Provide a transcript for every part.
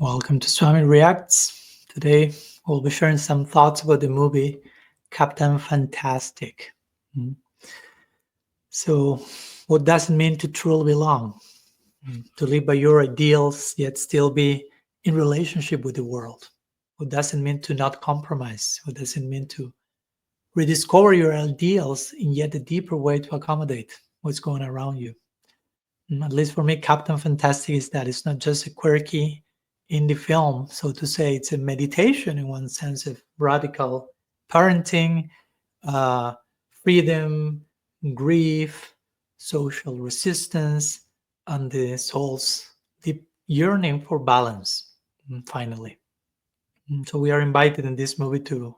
Welcome to Swami Reacts. Today we'll be sharing some thoughts about the movie Captain Fantastic. Mm. So, what does it mean to truly belong? To live by your ideals yet still be in relationship with the world? What does it mean to not compromise? What does it mean to rediscover your ideals in yet a deeper way to accommodate what's going around you? At least for me, Captain Fantastic is that it's not just a quirky indie film, so to say. It's a meditation in one sense of radical parenting, uh, freedom, grief, social resistance, and the soul's deep yearning for balance, finally. So we are invited in this movie to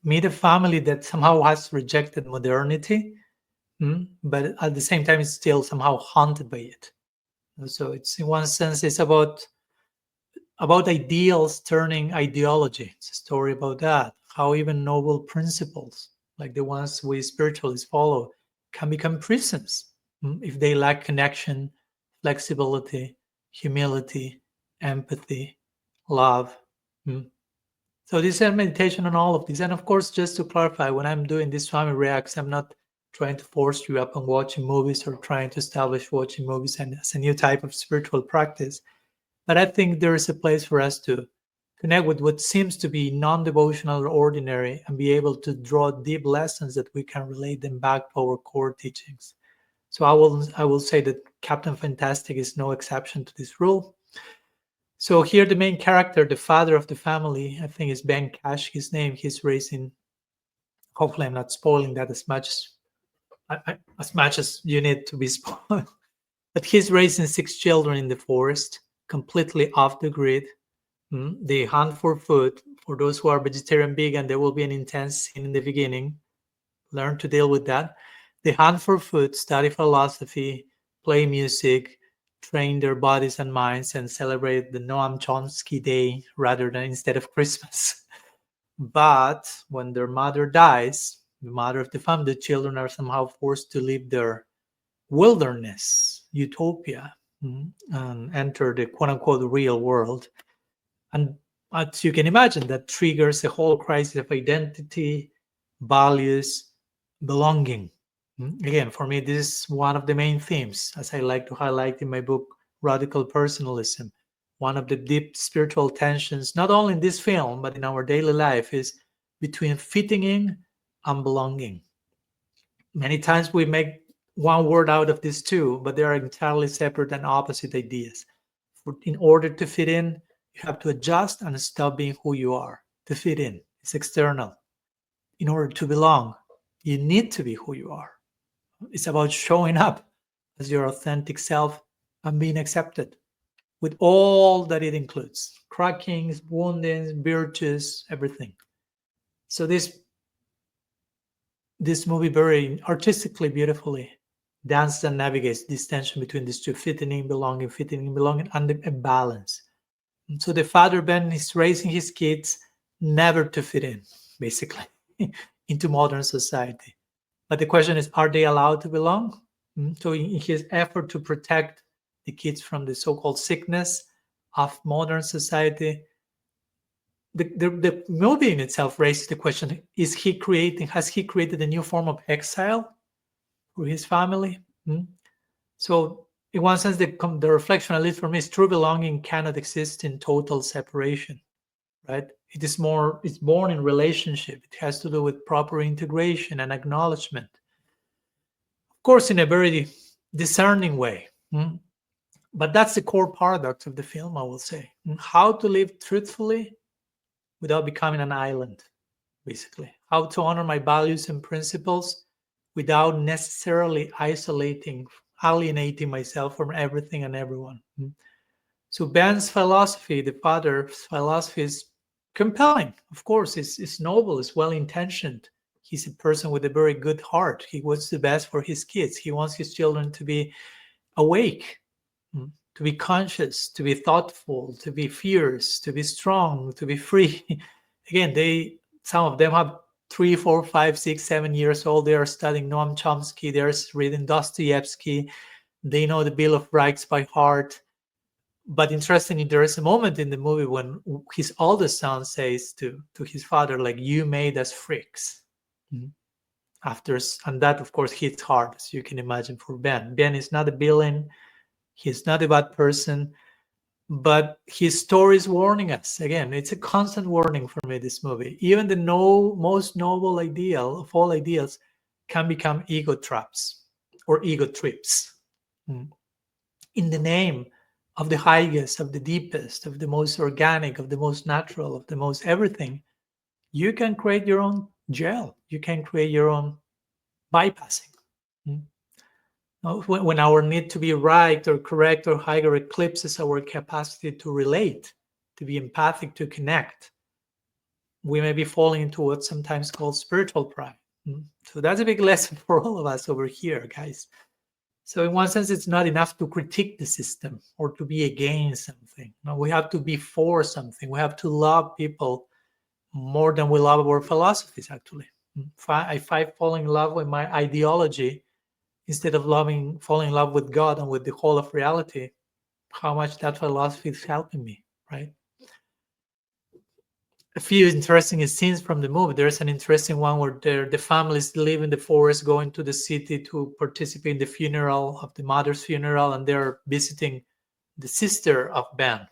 meet a family that somehow has rejected modernity, but at the same time, it's still somehow haunted by it. So it's in one sense, it's about ideals turning ideology. It's a story about that. How even noble principles, like the ones we spiritualists follow, can become prisons if they lack connection, flexibility, humility, empathy, love. So this is a meditation on all of these. And of course, just to clarify, when I'm doing this Swami Reacts, I'm not trying to force you up on watching movies or trying to establish watching movies and as a new type of spiritual practice. But I think there is a place for us to connect with what seems to be non-devotional or ordinary and be able to draw deep lessons that we can relate them back to our core teachings. So I will say that Captain Fantastic is no exception to this rule. So here the main character, the father of the family, I think is Ben Cash, his name. He's raising, hopefully I'm not spoiling that as much as you need to be spoiled. But he's raising 6 children in the forest, completely off the grid. They hunt for food. For those who are vegetarian, vegan, there will be an intense scene in the beginning. Learn to deal with that. They hunt for food, study philosophy, play music, train their bodies and minds, and celebrate the Noam Chomsky Day rather than instead of Christmas. But when their mother dies, the mother of the family, the children are somehow forced to leave their wilderness, utopia, and enter the quote-unquote real world. And as you can imagine, that triggers a whole crisis of identity, values, belonging. Again, for me, this is one of the main themes, as I like to highlight in my book, Radical Personalism. One of the deep spiritual tensions, not only in this film, but in our daily life, is between fitting in and belonging. Many times we make one word out of these two, but they are entirely separate and opposite ideas. In order to fit in, you have to adjust and stop being who you are. To fit in, it's external. In order to belong, you need to be who you are. It's about showing up as your authentic self and being accepted with all that it includes: crackings, woundings, virtues, everything. So this movie very artistically, beautifully dances and navigates this tension between these two: fitting in, belonging, and a balance. So the father, Ben, is raising his kids never to fit in, basically, into modern society. But the question is, are they allowed to belong? So in his effort to protect the kids from the so-called sickness of modern society, the movie in itself raises the question: has he created a new form of exile for his family? So in one sense, the reflection, at least for me, is true belonging cannot exist in total separation, right? It's born in relationship. It has to do with proper integration and acknowledgement. Of course, in a very discerning way. But that's the core paradox of the film, I will say. How to live truthfully without becoming an island, basically. How to honor my values and principles without necessarily alienating myself from everything and everyone. So Ben's philosophy, the father's philosophy, is compelling. Of course, it's noble, it's well-intentioned. He's a person with a very good heart. He wants the best for his kids. He wants his children to be awake, to be conscious, to be thoughtful, to be fierce, to be strong, to be free. Again, some of them have 3, 4, 5, 6, 7 years old. They are studying Noam Chomsky. They're reading Dostoevsky. They know the Bill of Rights by heart. But interestingly, there is a moment in the movie when his oldest son says to his father, like, "You made us freaks." Mhm. And that, of course, hits hard, as you can imagine, for Ben. Ben is not a villain. He's not a bad person, but his story is warning us. Again, it's a constant warning for me, this movie. Even the most noble ideal of all ideals can become ego traps or ego trips. Mm. In the name of the highest, of the deepest, of the most organic, of the most natural, of the most everything, you can create your own jail. You can create your own bypassing. Mm. When our need to be right or correct or higher eclipses our capacity to relate, to be empathic, to connect, we may be falling into what's sometimes called spiritual pride. So that's a big lesson for all of us over here, guys. So in one sense, it's not enough to critique the system or to be against something. No, we have to be for something. We have to love people more than we love our philosophies, actually. If I fall in love with my ideology, instead of falling in love with God and with the whole of reality, how much that philosophy is helping me, right? A few interesting scenes from the movie. There's an interesting one where the families live in the forest, going to the city to participate in the funeral of the mother's funeral, and they're visiting the sister of Ben.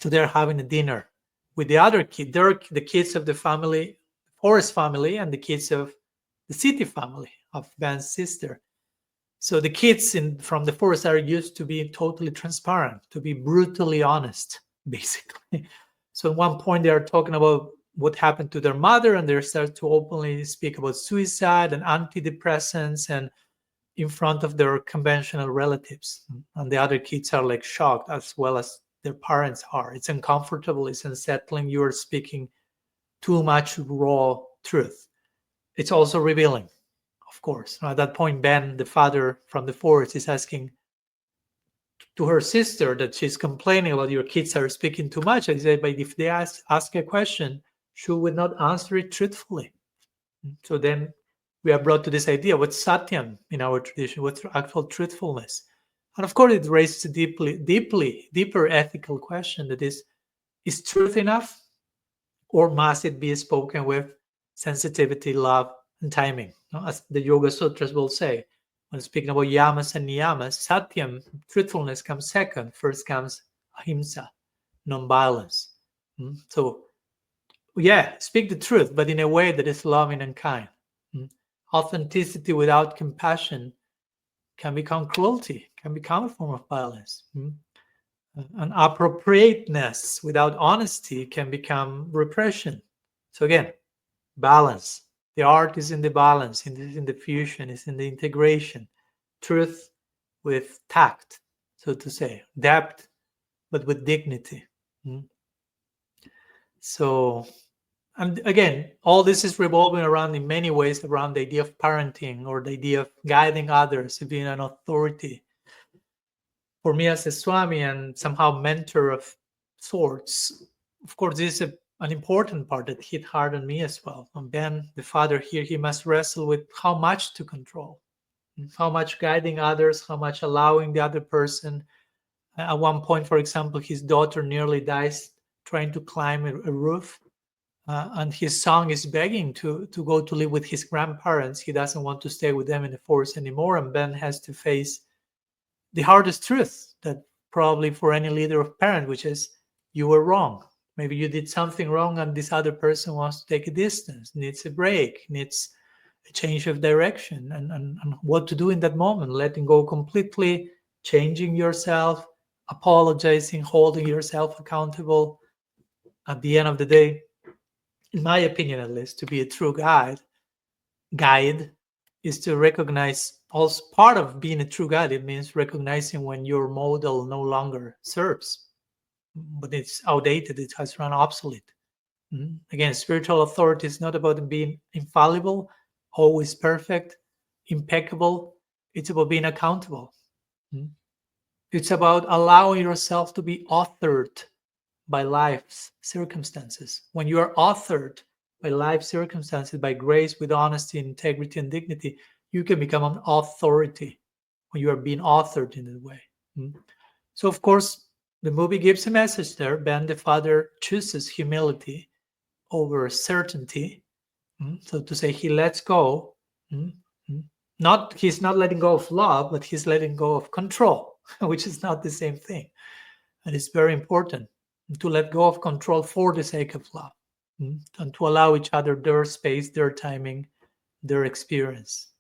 So they're having a dinner with the other kid. They're the kids of the family, forest family, and the kids of the city family of Ben's sister. So the kids from the forest are used to being totally transparent, to be brutally honest, basically. So at one point they are talking about what happened to their mother, and they start to openly speak about suicide and antidepressants, and in front of their conventional relatives. And the other kids are like shocked, as well as their parents are. It's uncomfortable, it's unsettling. You are speaking too much raw truth. It's also revealing, of course. At that point, Ben, the father from the forest, is asking to her sister that she's complaining about your kids are speaking too much. I said, but if they ask a question, she would not answer it truthfully. So then we are brought to this idea: what's satyam in our tradition? What's actual truthfulness? And of course, it raises a deeper ethical question: that is truth enough, or must it be spoken with sensitivity, love, and timing? As the Yoga Sutras will say, when speaking about yamas and niyamas, satyam, truthfulness, comes second. First comes ahimsa, non-violence. So, yeah, speak the truth, but in a way that is loving and kind. Authenticity without compassion can become cruelty, can become a form of violence. And appropriateness without honesty can become repression. So again, balance. The art is in the balance, in the fusion, is in the integration. Truth with tact, so to say. Depth, but with dignity. So, and again, all this is revolving around, in many ways, around the idea of parenting, or the idea of guiding others, being an authority. For me as a Swami and somehow mentor of sorts, of course, this is an important part that hit hard on me as well. And Ben, the father here, he must wrestle with how much to control, how much guiding others, how much allowing the other person. At one point, for example, his daughter nearly dies trying to climb a roof. And his son is begging to go to live with his grandparents. He doesn't want to stay with them in the forest anymore. And Ben has to face the hardest truth that probably for any leader of parent, which is, you were wrong. Maybe you did something wrong, and this other person wants to take a distance, needs a break, needs a change of direction, and what to do in that moment. Letting go completely, changing yourself, apologizing, holding yourself accountable. At the end of the day, in my opinion at least, to be a true guide is to recognize, also part of being a true guide, it means recognizing when your model no longer serves, but it's outdated, it has run obsolete. Again, spiritual authority is not about being infallible, always perfect, impeccable. It's about being accountable. It's about allowing yourself to be authored by life's circumstances. When you are authored by life circumstances, by grace, with honesty, integrity, and dignity, you can become an authority when you are being authored in that way. So, of course, the movie gives a message there. Ben, the father, chooses humility over certainty. So to say he lets go, mm, mm. not he's not letting go of love, but he's letting go of control, which is not the same thing. And it's very important to let go of control for the sake of love, and to allow each other their space, their timing, their experience.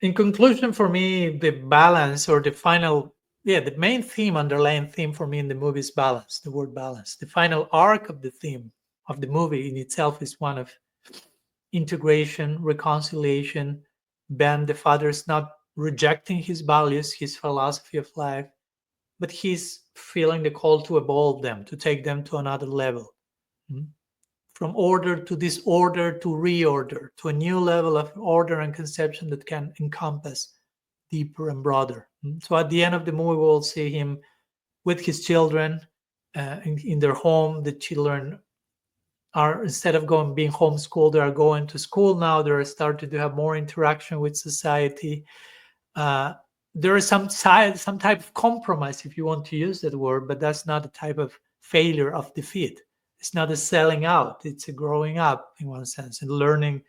In conclusion, for me, the balance or the final, the main theme, underlying theme for me in the movie is balance, the word balance. The final arc of the theme of the movie in itself is one of integration, reconciliation. Ben, the father, is not rejecting his values, his philosophy of life, but he's feeling the call to evolve them, to take them to another level. From order to disorder to reorder, to a new level of order and conception that can encompass deeper and broader. So at the end of the movie, we'll see him with his children in their home. The children are, instead of being homeschooled, they are going to school now. They're starting to have more interaction with society. There is some type of compromise, if you want to use that word, but that's not a type of failure of defeat. It's not a selling out. It's a growing up in one sense and learning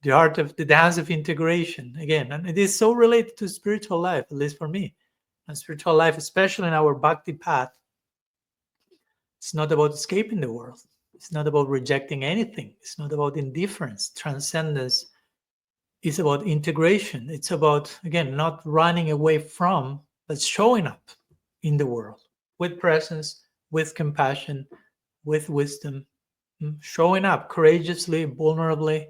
the art of the dance of integration again. And it is so related to spiritual life, at least for me. And spiritual life, especially in our bhakti path, it's not about escaping the world. It's not about rejecting anything. It's not about indifference. Transcendence is about integration. It's about, again, not running away from, but showing up in the world with presence, with compassion, with wisdom, showing up courageously, vulnerably.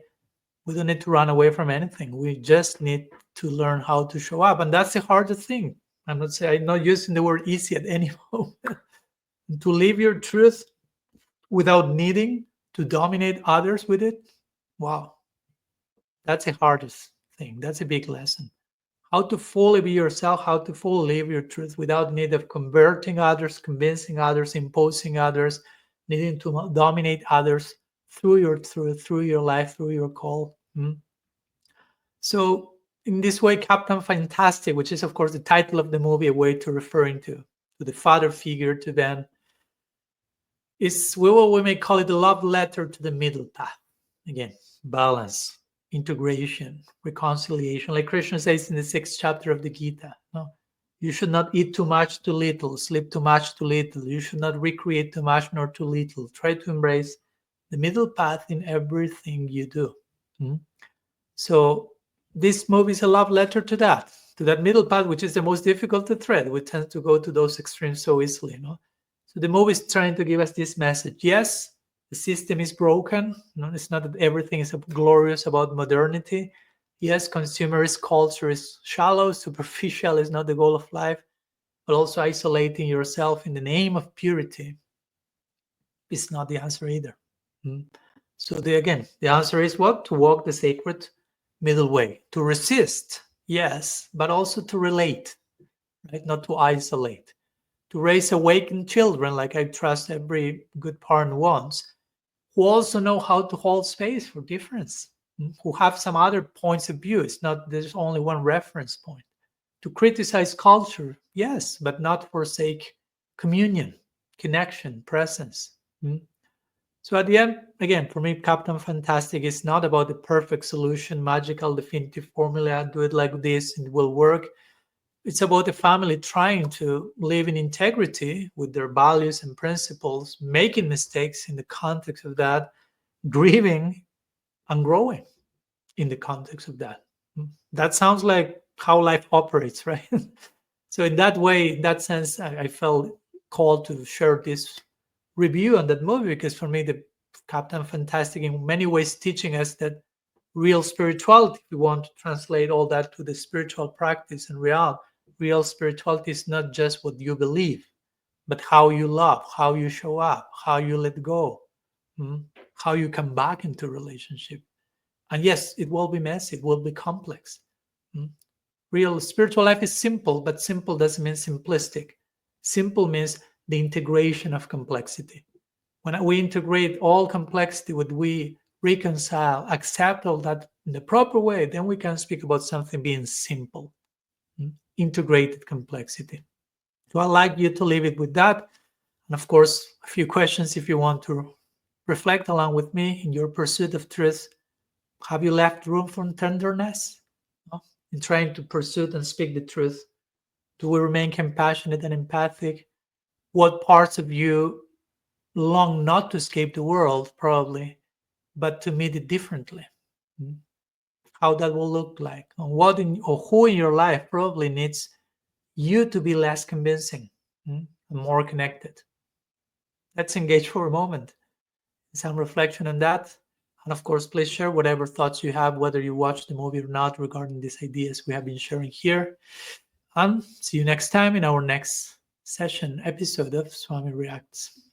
We don't need to run away from anything. We just need to learn how to show up. And that's the hardest thing. I'm not using the word easy at any moment. To live your truth without needing to dominate others with it. Wow. That's the hardest thing. That's a big lesson. How to fully be yourself, how to fully live your truth without need of converting others, convincing others, imposing others, needing to dominate others through your truth, through your life, through your call. So in this way, Captain Fantastic, which is of course the title of the movie, a way to referring to the father figure, to Ben, is we may call it a love letter to the middle path. Again, balance, integration, reconciliation. Like Krishna says in the 6th chapter of the Gita, no, you should not eat too much too little, sleep too much too little. You should not recreate too much nor too little. Try to embrace the middle path in everything you do. So this movie is a love letter to that middle path, which is the most difficult to thread. We tend to go to those extremes so easily, So the movie is trying to give us this message. Yes, the system is broken. It's not that everything is glorious about modernity. Yes, consumerist culture is shallow, superficial is not the goal of life, but also isolating yourself in the name of purity is not the answer either. So the answer is what? To walk the sacred middle way, to resist, yes, but also to relate, right? Not to isolate. To raise awakened children, like I trust every good parent wants, who also know how to hold space for difference, who have some other points of view. It's not there's only one reference point. To criticize culture, yes, but not forsake communion, connection, presence. So at the end, again, for me, Captain Fantastic is not about the perfect solution, magical, definitive formula, do it like this, and it will work. It's about the family trying to live in integrity with their values and principles, making mistakes in the context of that, grieving and growing in the context of that. That sounds like how life operates, right? So in that way, in that sense, I felt called to share this review on that movie, because for me, the Captain Fantastic in many ways teaching us that real spirituality, if we want to translate all that to the spiritual practice and real spirituality is not just what you believe, but how you love, how you show up, how you let go, how you come back into relationship. And yes, it will be messy, it will be complex. Real spiritual life is simple, but simple doesn't mean simplistic. Simple means the integration of complexity. When we integrate all complexity, when we reconcile, accept all that in the proper way, then we can speak about something being simple, integrated complexity. So I'd like you to leave it with that. And of course, a few questions if you want to reflect along with me in your pursuit of truth. Have you left room for tenderness? No? In trying to pursue and speak the truth? Do we remain compassionate and empathic? What parts of you long not to escape the world, probably, but to meet it differently? How that will look like, and what or who in your life probably needs you to be less convincing and more connected. Let's engage for a moment in some reflection on that. And of course, please share whatever thoughts you have, whether you watched the movie or not, regarding these ideas we have been sharing here. And see you next time in our next session episode of Swami Reacts.